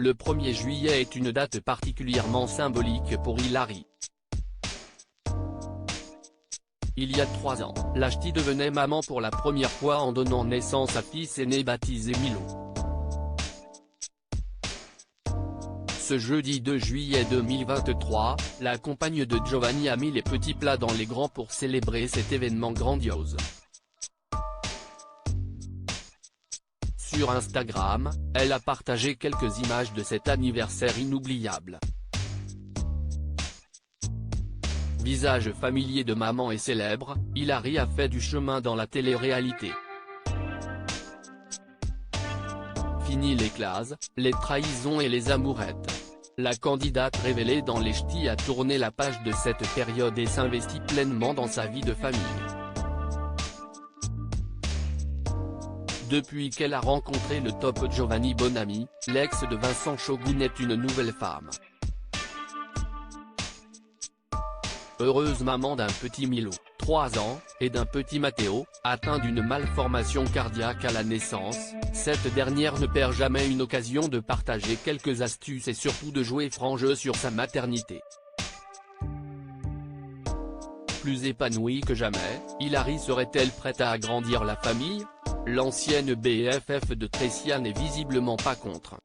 Le 1er juillet est une date particulièrement symbolique pour Hilary. Il y a 3 ans, la ch'ti devenait maman pour la première fois en donnant naissance à fils aîné baptisé Milo. Ce jeudi 2 juillet 2023, la compagne de Giovanni a mis les petits plats dans les grands pour célébrer cet événement grandiose. Sur Instagram, elle a partagé quelques images de cet anniversaire inoubliable. Visage familier de maman et célèbre, Hilary a fait du chemin dans la télé-réalité. Fini les classes, les trahisons et les amourettes. La candidate révélée dans Les Ch'tis a tourné la page de cette période et s'investit pleinement dans sa vie de famille. Depuis qu'elle a rencontré le top Giovanni Bonami, l'ex de Vincent Shogun est une nouvelle femme. Heureuse maman d'un petit Milo, 3 ans, et d'un petit Matteo, atteint d'une malformation cardiaque à la naissance, cette dernière ne perd jamais une occasion de partager quelques astuces et surtout de jouer franc jeu sur sa maternité. Plus épanouie que jamais, Hilary serait-elle prête à agrandir la famille? L'ancienne BFF de Tracia n'est visiblement pas contre.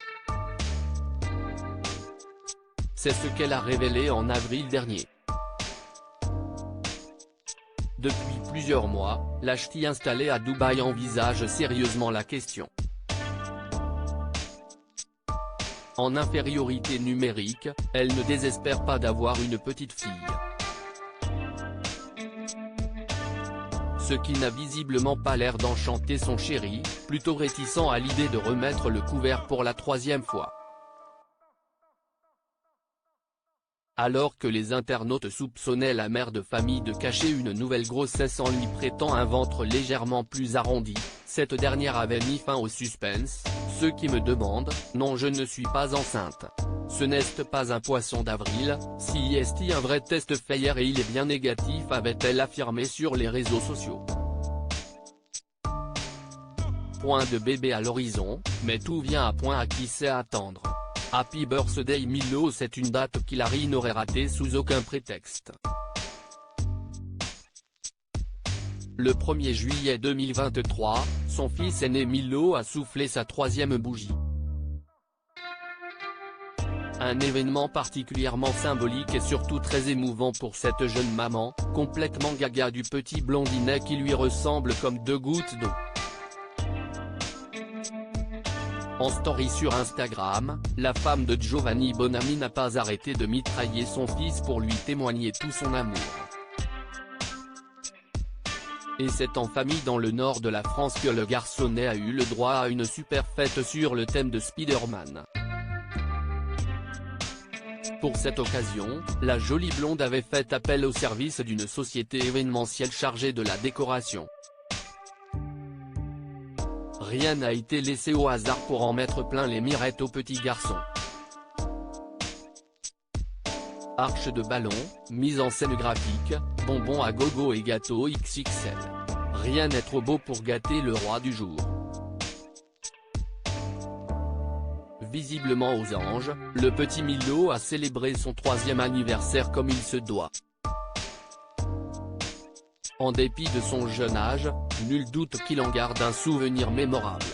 C'est ce qu'elle a révélé en avril dernier. Depuis plusieurs mois, la ch'ti installée à Dubaï envisage sérieusement la question. En infériorité numérique, elle ne désespère pas d'avoir une petite fille. Ce qui n'a visiblement pas l'air d'enchanter son chéri, plutôt réticent à l'idée de remettre le couvert pour la 3e fois. Alors que les internautes soupçonnaient la mère de famille de cacher une nouvelle grossesse en lui prêtant un ventre légèrement plus arrondi, cette dernière avait mis fin au suspense. Ceux qui me demandent, non je ne suis pas enceinte. Ce n'est pas un poisson d'avril, si est un vrai test fait hier et il est bien négatif, avait-elle affirmé sur les réseaux sociaux. Point de bébé à l'horizon, mais tout vient à point à qui sait attendre. Happy Birthday Milo, c'est une date qu'Hilary n'aurait ratée sous aucun prétexte. Le 1er juillet 2023, son fils aîné Milo a soufflé sa 3e bougie. Un événement particulièrement symbolique et surtout très émouvant pour cette jeune maman, complètement gaga du petit blondinet qui lui ressemble comme 2 gouttes d'eau. En story sur Instagram, la femme de Giovanni Bonami n'a pas arrêté de mitrailler son fils pour lui témoigner tout son amour. Et c'est en famille dans le nord de la France que le garçonnet a eu le droit à une super fête sur le thème de Spider-Man. Pour cette occasion, la jolie blonde avait fait appel au service d'une société événementielle chargée de la décoration. Rien n'a été laissé au hasard pour en mettre plein les mirettes au petit garçon. Arche de ballon, mise en scène graphique, bonbons à gogo et gâteaux XXL. Rien n'est trop beau pour gâter le roi du jour. Visiblement aux anges, le petit Milo a célébré son 3e anniversaire comme il se doit. En dépit de son jeune âge, nul doute qu'il en garde un souvenir mémorable.